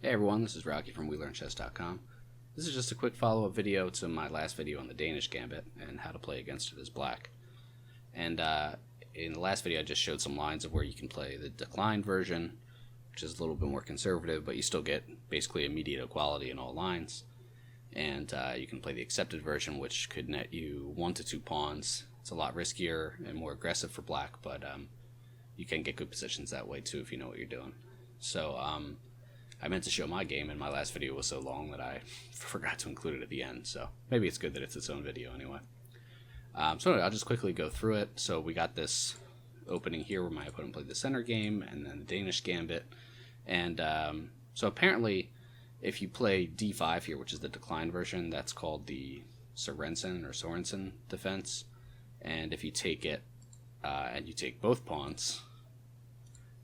Hey everyone, this is Rocky from WeLearnChess.com. This is just a quick follow-up video to my last video on the Danish Gambit and how to play against it as black. And in the last video I just showed some lines of where you can play the declined version, which is a little bit more conservative, but you still get basically immediate equality in all lines. And you can play the accepted version, which could net you 1 to 2 pawns. It's a lot riskier and more aggressive for black, but you can get good positions that way too if you know what you're doing. So I meant to show my game, and my last video was so long that I forgot to include it at the end, so maybe it's good that it's its own video anyway. So anyway, I'll just quickly go through it. So we got this opening here where my opponent played the center game, and then the Danish Gambit. And so apparently, if you play d5 here, which is the declined version, that's called the Sorensen defense. And if you take it, and you take both pawns,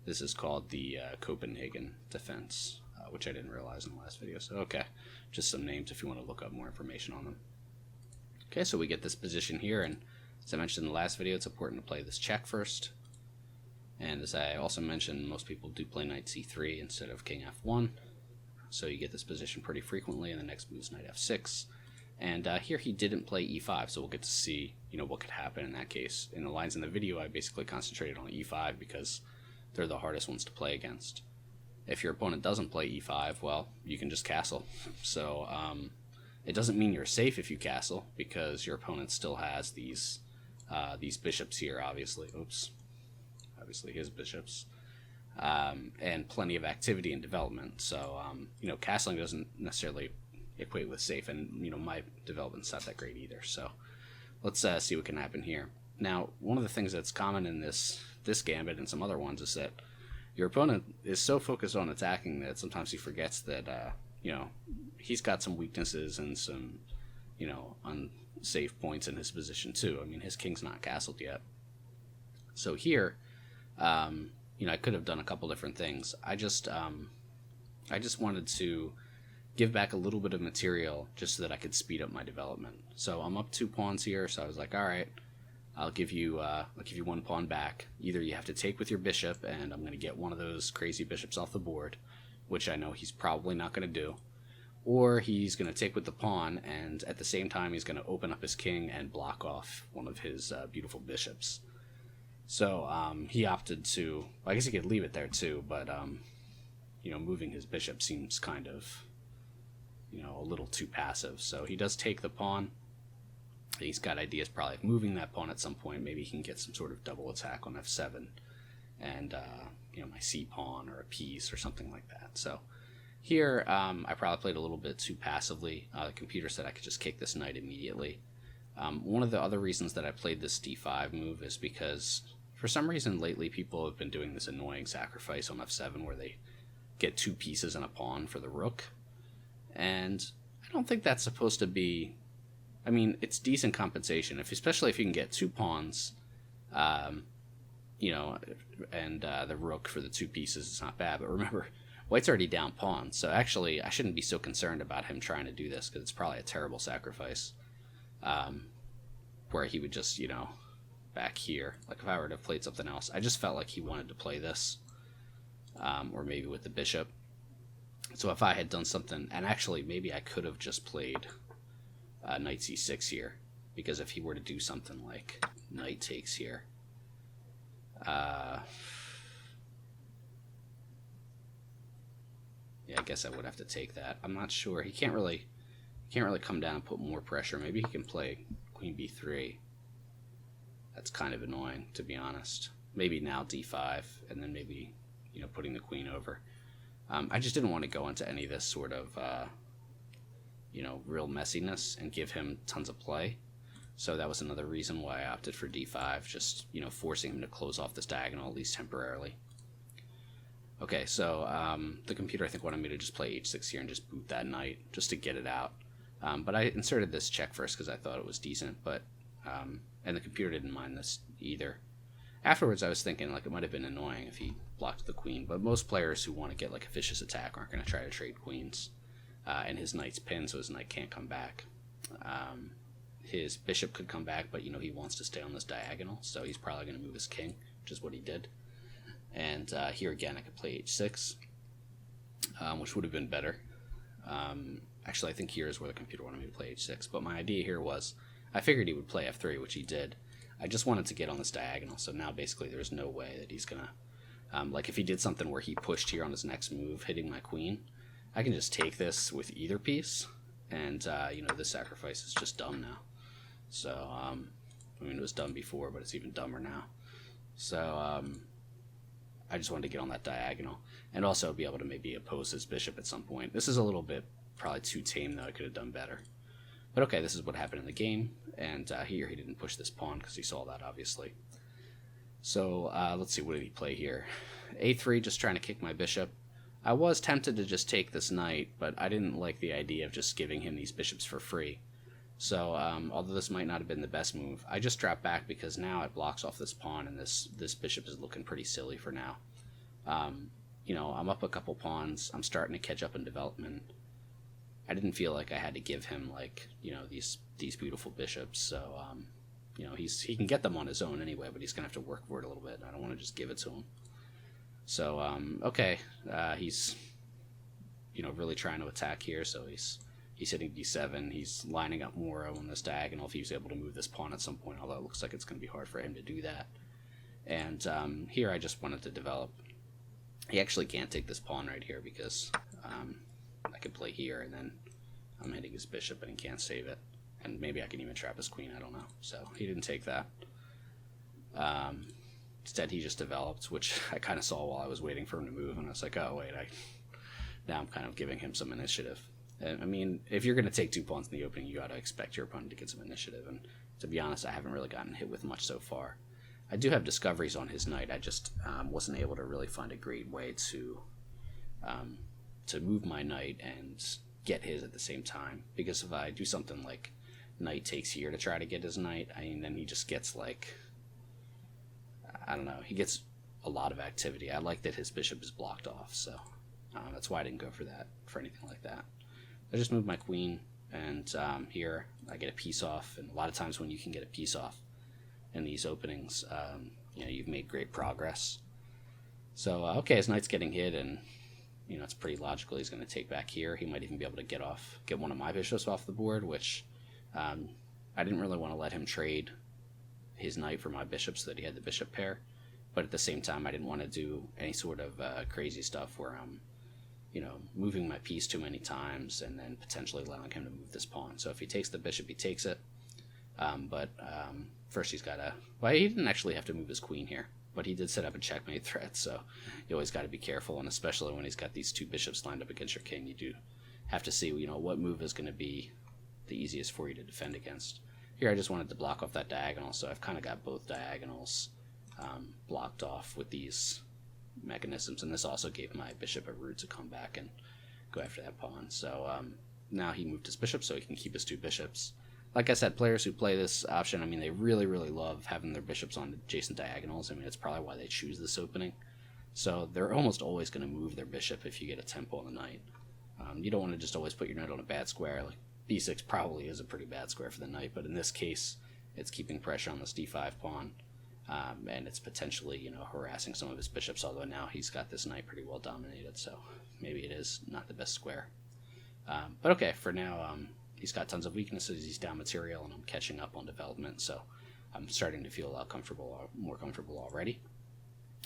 this is called the Copenhagen Defense, which I didn't realize in the last video. So, okay, just some names if you want to look up more information on them. Okay, so we get this position here, and as I mentioned in the last video, it's important to play this check first. And as I also mentioned, most people do play knight c3 instead of king f1. So you get this position pretty frequently, and the next move is knight f6. And here he didn't play e5, so we'll get to see, what could happen in that case. In the lines in the video, I basically concentrated on e5 because they're the hardest ones to play against. If your opponent doesn't play e5, well, you can just castle. So it doesn't mean you're safe if you castle, because your opponent still has these bishops here, obviously. Oops. Obviously his bishops. And plenty of activity and development. So, castling doesn't necessarily equate with safe, and, my development's not that great either. So let's see what can happen here. Now, one of the things that's common in this gambit and some other ones is that your opponent is so focused on attacking that sometimes he forgets that, he's got some weaknesses and some, unsafe points in his position too. I mean, his king's not castled yet. So here, I could have done a couple different things. I just wanted to give back a little bit of material just so that I could speed up my development. So I'm up 2 pawns here, so I was like, all right, I'll give you 1 pawn back. Either you have to take with your bishop, and I'm going to get one of those crazy bishops off the board, which I know he's probably not going to do, or he's going to take with the pawn, and at the same time he's going to open up his king and block off one of his beautiful bishops. So he opted to, I guess he could leave it there too, but moving his bishop seems kind of, a little too passive. So he does take the pawn. He's got ideas probably of moving that pawn at some point. Maybe he can get some sort of double attack on f7 and, my c pawn or a piece or something like that. So here I probably played a little bit too passively. The computer said I could just kick this knight immediately. One of the other reasons that I played this d5 move is because for some reason lately people have been doing this annoying sacrifice on f7 where they get 2 pieces and a pawn for the rook. And I don't think that's supposed to be... I mean, it's decent compensation, especially if you can get 2 pawns, and the rook for the 2 pieces is not bad. But remember, white's already down pawns, so actually I shouldn't be so concerned about him trying to do this, because it's probably a terrible sacrifice, where he would just, back here. Like if I were to have played something else, I just felt like he wanted to play this, or maybe with the bishop. So if I had done something, and actually maybe I could have just played knight c6 here, because if he were to do something like knight takes here, yeah, I guess I would have to take that. I'm not sure. He can't really come down and put more pressure. Maybe he can play queen b3. That's kind of annoying, to be honest. Maybe now d5, and then maybe putting the queen over. I just didn't want to go into any of this sort of real messiness and give him tons of play. So that was another reason why I opted for d5, just, forcing him to close off this diagonal, at least temporarily. Okay, so the computer, I think, wanted me to just play h6 here and just boot that knight, just to get it out. But I inserted this check first because I thought it was decent, but and the computer didn't mind this either. Afterwards, I was thinking, like, it might have been annoying if he blocked the queen, but most players who want to get, like, a vicious attack aren't going to try to trade queens. And his knight's pinned, so his knight can't come back. His bishop could come back, but, he wants to stay on this diagonal, so he's probably going to move his king, which is what he did. And here again, I could play h6. which would have been better. Actually, I think here is where the computer wanted me to play h6, but my idea here was I figured he would play f3, which he did. I just wanted to get on this diagonal, so now basically there's no way that he's gonna, like if he did something where he pushed here on his next move, hitting my queen, I can just take this with either piece, and you know, this sacrifice is just dumb now. So, I mean, it was dumb before, but it's even dumber now. So, I just wanted to get on that diagonal, and also be able to maybe oppose his bishop at some point. This is a little bit probably too tame, though. I could have done better. But okay, this is what happened in the game, and here he didn't push this pawn because he saw that, obviously. So let's see, what did he play here? a3, just trying to kick my bishop. I was tempted to just take this knight, but I didn't like the idea of just giving him these bishops for free. So although this might not have been the best move, I just dropped back because now it blocks off this pawn, and this bishop is looking pretty silly for now. You know, I'm up a couple pawns. I'm starting to catch up in development. I didn't feel like I had to give him, like, you know, these beautiful bishops. So, you know, he can get them on his own anyway, but he's going to have to work for it a little bit. I don't want to just give it to him. So, okay, he's, you know, really trying to attack here. So he's hitting d7. He's lining up more on this diagonal if he was able to move this pawn at some point, although it looks like it's going to be hard for him to do that. And here I just wanted to develop. He actually can't take this pawn right here because I could play here, and then I'm hitting his bishop and he can't save it. And maybe I can even trap his queen, I don't know. So he didn't take that. Instead, he just developed, which I kind of saw while I was waiting for him to move, and I was like, oh, wait, now I'm kind of giving him some initiative. And, I mean, if you're going to take 2 pawns in the opening, you got to expect your opponent to get some initiative, and to be honest, I haven't really gotten hit with much so far. I do have discoveries on his knight. I just wasn't able to really find a great way to move my knight and get his at the same time. Because if I do something like knight takes here to try to get his knight, I mean, then he just gets, like, I don't know, he gets a lot of activity. I like that his bishop is blocked off, so that's why I didn't go for anything like that. I just moved my queen, and here I get a piece off, and a lot of times when you can get a piece off in these openings, you know, you've made great progress. So, okay, his knight's getting hit, and, you know, it's pretty logical he's going to take back here. He might even be able to get one of my bishops off the board, which I didn't really want to let him trade his knight for my bishop so that he had the bishop pair. But at the same time, I didn't want to do any sort of crazy stuff where I'm, you know, moving my piece too many times and then potentially allowing him to move this pawn. So if he takes the bishop, he takes it. But first he's got to... Well, he didn't actually have to move his queen here, but he did set up a checkmate threat, so you always got to be careful, and especially when he's got these 2 bishops lined up against your king, you do have to see, you know, what move is going to be the easiest for you to defend against. Here I just wanted to block off that diagonal, so I've kind of got both diagonals blocked off with these mechanisms, and this also gave my bishop a route to come back and go after that pawn. So now he moved his bishop so he can keep his 2 bishops. Like I said, players who play this option, I mean, they really, really love having their bishops on adjacent diagonals. I mean, it's probably why they choose this opening. So they're almost always going to move their bishop if you get a tempo on the knight. You don't want to just always put your knight on a bad square. Like b6 probably is a pretty bad square for the knight, but in this case, it's keeping pressure on this d5 pawn, and it's potentially, you know, harassing some of his bishops, although now he's got this knight pretty well dominated, so maybe it is not the best square. But okay, for now, he's got tons of weaknesses, he's down material, and I'm catching up on development, so I'm starting to feel a lot more comfortable already.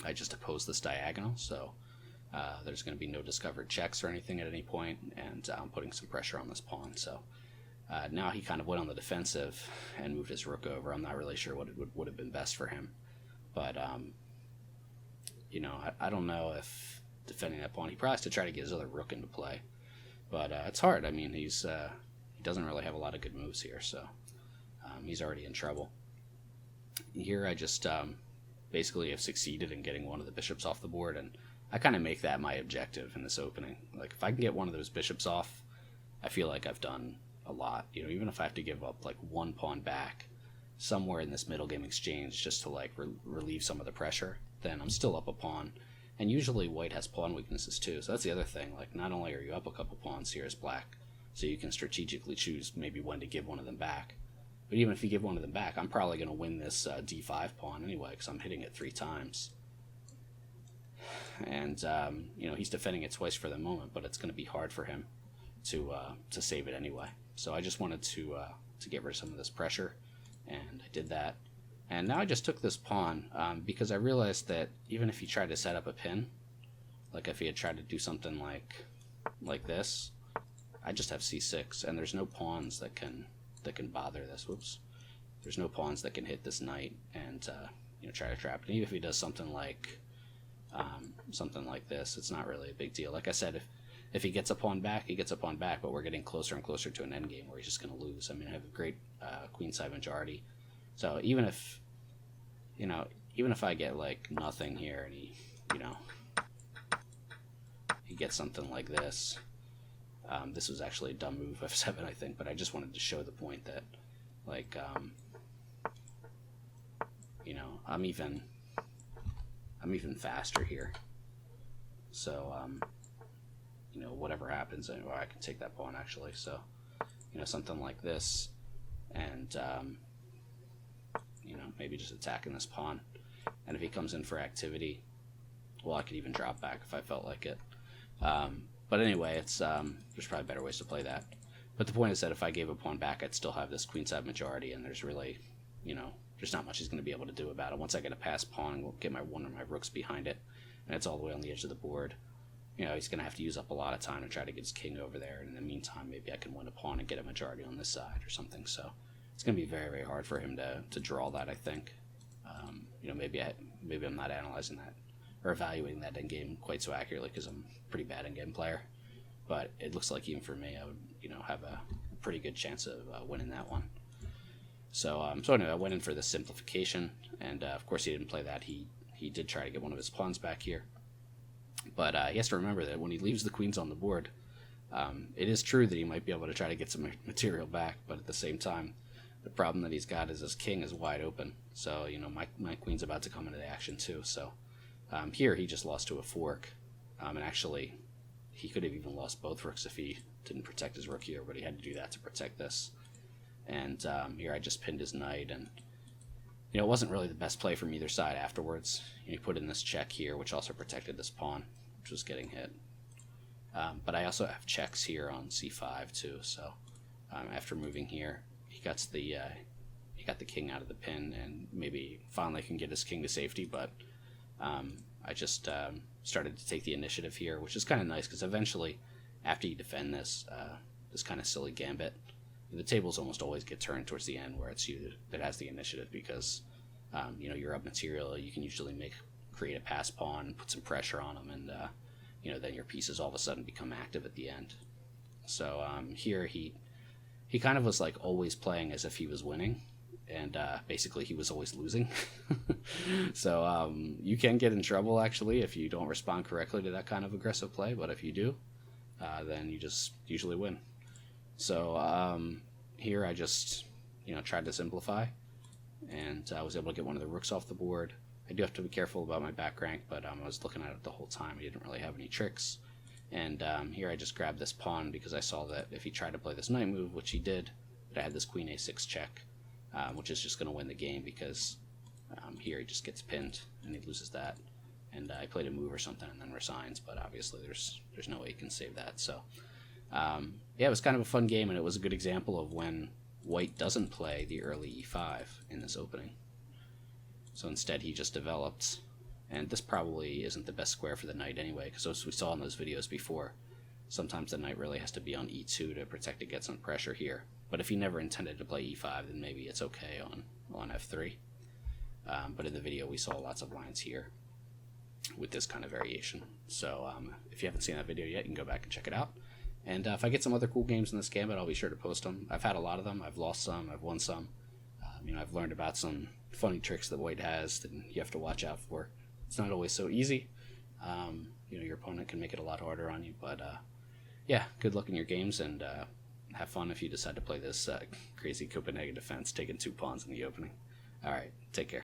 I just opposed this diagonal, so there's going to be no discovered checks or anything at any point, and I'm putting some pressure on this pawn. So now he kind of went on the defensive and moved his rook over. I'm not really sure what it would have been best for him, but you know, I don't know if defending that pawn, he probably has to try to get his other rook into play, but it's hard. I mean, he doesn't really have a lot of good moves here, so he's already in trouble. Here I just basically have succeeded in getting one of the bishops off the board, and I kind of make that my objective in this opening. Like, if I can get one of those bishops off, I feel like I've done a lot. You know, even if I have to give up like 1 pawn back somewhere in this middle game exchange just to like relieve some of the pressure, then I'm still up a pawn. And usually white has pawn weaknesses too, so that's the other thing. Like, not only are you up a couple pawns here as black, so you can strategically choose maybe when to give one of them back, but even if you give one of them back, I'm probably going to win this d5 pawn anyway, because I'm hitting it 3 times. and he's defending it twice for the moment, but it's going to be hard for him to save it anyway. So I just wanted to get rid of some of this pressure, and I did that. And now I just took this pawn because I realized that even if he tried to set up a pin, like if he had tried to do something like this, I just have c6, and there's no pawns that can bother this. Whoops. There's no pawns that can hit this knight and try to trap it. And even if he does something like this, it's not really a big deal. Like I said, if he gets a pawn back, he gets a pawn back, but we're getting closer and closer to an endgame where he's just going to lose. I mean, I have a great queenside majority, so even if I get like nothing here and he gets something like this, this was actually a dumb move, f7, I think, but I just wanted to show the point that like I'm even faster here. So whatever happens, I can take that pawn actually. So something like this, and maybe just attacking this pawn. And if he comes in for activity, well, I could even drop back if I felt like it. But anyway, it's there's probably better ways to play that. But the point is that if I gave a pawn back, I'd still have this queenside majority, and there's really, there's not much he's going to be able to do about it. Once I get a passed pawn, I'll get one of my rooks behind it, and it's all the way on the edge of the board. He's going to have to use up a lot of time to try to get his king over there, and in the meantime, maybe I can win a pawn and get a majority on this side or something. So it's going to be very, very hard for him to draw that, I think. Maybe I'm not analyzing that or evaluating that endgame quite so accurately because I'm a pretty bad endgame player. But it looks like even for me, I would have a pretty good chance of winning that one. So anyway, I went in for the simplification, and of course he didn't play that. He did try to get one of his pawns back here, but he has to remember that when he leaves the queens on the board, it is true that he might be able to try to get some material back, but at the same time, the problem that he's got is his king is wide open. So my queen's about to come into the action too. So here he just lost to a fork, and actually he could have even lost both rooks if he didn't protect his rook here, but he had to do that to protect this. And here I just pinned his knight, and it wasn't really the best play from either side afterwards. He put in this check here, which also protected this pawn, which was getting hit. But I also have checks here on c5 too. So after moving here, he got the king out of the pin, and maybe finally can get his king to safety. But I just started to take the initiative here, which is kind of nice because eventually, after you defend this kind of silly gambit, the tables almost always get turned towards the end where it's you that has the initiative because you're up material. You can usually create a pass pawn, put some pressure on them, and then your pieces all of a sudden become active at the end. So here he kind of was like always playing as if he was winning, and basically he was always losing. So you can get in trouble actually if you don't respond correctly to that kind of aggressive play, but if you do, then you just usually win. So here I just tried to simplify, and I was able to get one of the rooks off the board. I do have to be careful about my back rank, but I was looking at it the whole time. I didn't really have any tricks. And here I just grabbed this pawn because I saw that if he tried to play this knight move, which he did, that I had this queen a6 check, which is just going to win the game because here he just gets pinned and he loses that. And I played a move or something and then resigns, but obviously there's no way he can save that. So yeah, it was kind of a fun game, and it was a good example of when white doesn't play the early e5 in this opening. So instead he just developed, and this probably isn't the best square for the knight anyway, because as we saw in those videos before, sometimes the knight really has to be on e2 to protect against some pressure here. But if he never intended to play e5, then maybe it's okay on f3. But in the video we saw lots of lines here with this kind of variation. So if you haven't seen that video yet, you can go back and check it out. And if I get some other cool games in this gambit, I'll be sure to post them. I've had a lot of them. I've lost some. I've won some. I've learned about some funny tricks that white has that you have to watch out for. It's not always so easy. Your opponent can make it a lot harder on you. But yeah, good luck in your games, and have fun if you decide to play this crazy Copenhagen Defense, taking 2 pawns in the opening. All right, take care.